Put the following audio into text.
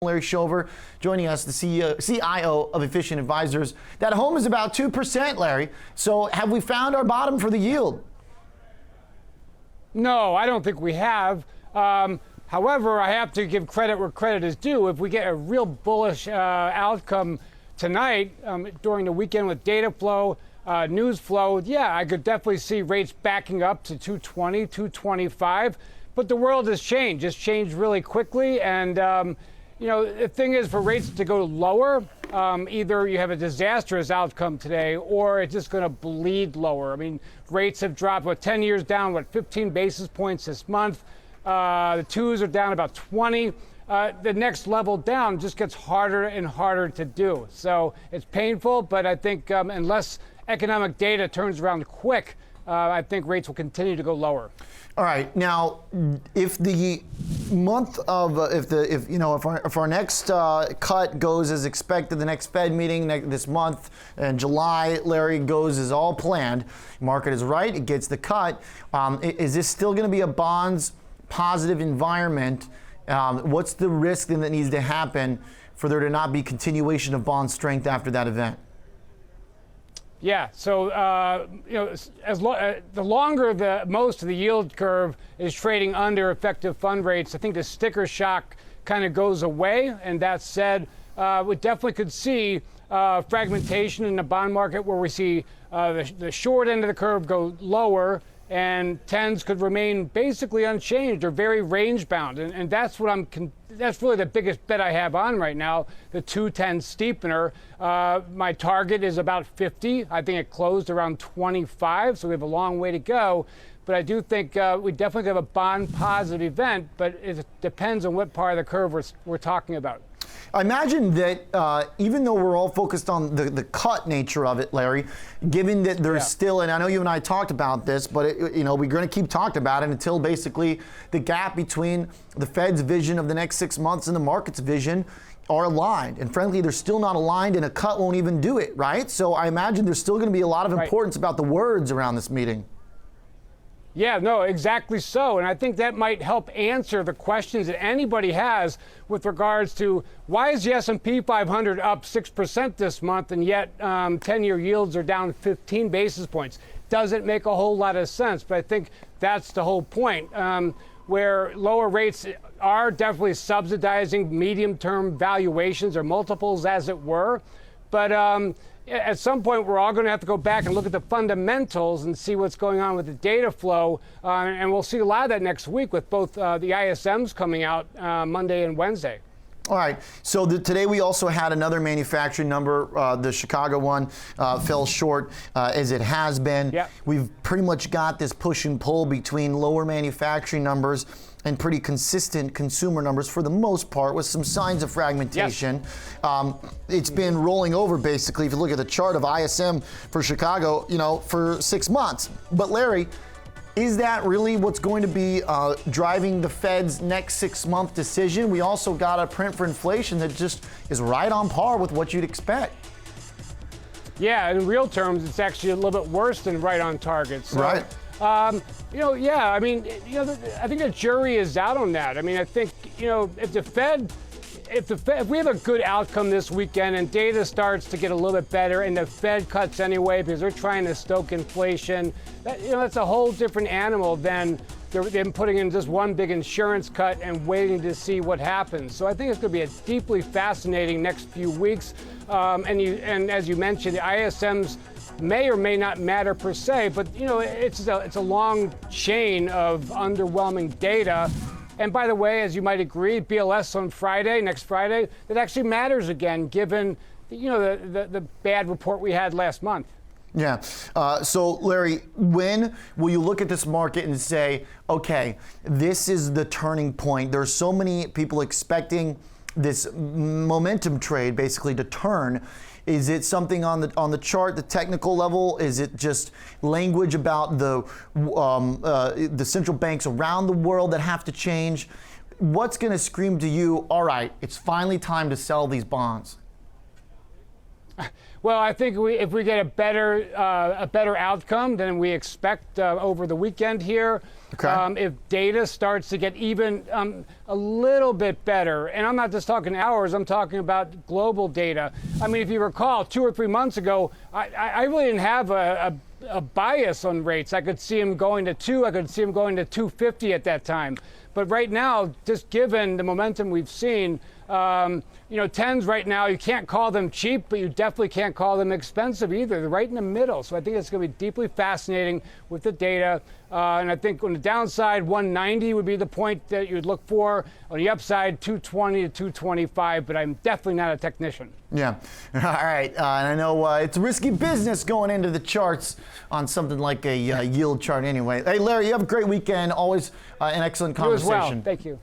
Larry Shover joining us, the CIO of Efficient Advisors. That home is about 2%, Larry. So have we found our bottom for the yield? No, I don't think we have. However, I have to give credit where credit is due. If we get a real bullish outcome tonight during the weekend with data flow, news flow, yeah, I could definitely see rates backing up to 220, 225. But the world has changed. It's changed really quickly. And you know, the thing is, for rates to go lower, either you have a disastrous outcome today or it's just going to bleed lower. I mean, rates have dropped, 10 years down, 15 basis points this month. The twos are down about 20. The next level down just gets harder and harder to do. So it's painful, but I think unless economic data turns around quick, I think rates will continue to go lower. All right. Now, if the month of if our next cut goes as expected, the next Fed meeting this month in July, Larry, goes as all planned. Market is right; it gets the cut. Is this still going to be a bonds positive environment? What's the risk then that needs to happen for there to not be continuation of bond strength after that event? Yeah, so you know, the longer most of the yield curve is trading under effective fund rates, I think the sticker shock kind of goes away. And that said, we definitely could see fragmentation in the bond market where we see the short end of the curve go lower and 10s could remain basically unchanged or very range bound. And that's what that's really the biggest bet I have on right now, the 210 steepener. My target is about 50. I think it closed around 25, so we have a long way to go. But I do think we definitely have a bond positive event, but it depends on what part of the curve we're talking about. I imagine that even though we're all focused on the cut nature of it, Larry, given that there's still, and I know you and I talked about this, but we're going to keep talking about it until basically the gap between the Fed's vision of the next 6 months and the market's vision are aligned. And frankly, they're still not aligned, and a cut won't even do it, right? So I imagine there's still going to be a lot of importance about the words around this meeting. Yeah, no, exactly so. And I think that might help answer the questions that anybody has with regards to why is the S&P 500 up 6% this month and yet 10-year yields are down 15 basis points. Doesn't make a whole lot of sense, but I think that's the whole point, where lower rates are definitely subsidizing medium-term valuations or multiples, as it were. But at some point, we're all going to have to go back and look at the fundamentals and see what's going on with the data flow. And we'll see a lot of that next week with both the ISMs coming out Monday and Wednesday. All right. So today we also had another manufacturing number. The Chicago one fell short, as it has been. Yep. We've pretty much got this push and pull between lower manufacturing numbers and pretty consistent consumer numbers for the most part, with some signs of fragmentation. Yes. It's been rolling over, basically, if you look at the chart of ISM for Chicago, for 6 months. But Larry, is that really what's going to be driving the Fed's next 6-month decision? We also got a print for inflation that just is right on par with what you'd expect. Yeah, in real terms, it's actually a little bit worse than right on target. So, right. I mean, I think the jury is out on that. I mean, I think, if we have a good outcome this weekend and data starts to get a little bit better and the Fed cuts anyway because they're trying to stoke inflation, that's a whole different animal than them putting in just one big insurance cut and waiting to see what happens. So I think it's going to be a deeply fascinating next few weeks. And as you mentioned, the ISMs may or may not matter per se, but it's a long chain of underwhelming data. And by the way, as you might agree, BLS on next Friday, that actually matters again, given the bad report we had last month. Yeah. So Larry, when will you look at this market and say, okay, this is the turning point? There's so many people expecting this momentum trade basically to turn. Is it something on the chart, the technical level? Is it just language about the central banks around the world that have to change? What's going to scream to you, all right, it's finally time to sell these bonds? Well, I think if we get a better outcome than we expect over the weekend here, okay. if data starts to get even a little bit better, and I'm not just talking hours, I'm talking about global data. I mean, if you recall, 2 or 3 months ago, I really didn't have a bias on rates. I could see them going to 2, I could see them going to 250 at that time. But right now, just given the momentum we've seen, 10s right now, you can't call them cheap, but you definitely can't call them expensive either. They're right in the middle. So I think it's going to be deeply fascinating with the data. And I think on the downside, 190 would be the point that you'd look for. On the upside, 220 to 225, but I'm definitely not a technician. Yeah. All right. And I know it's risky business going into the charts on something like a yield chart anyway. Hey, Larry, you have a great weekend. Always an excellent conversation. You as well. Thank you.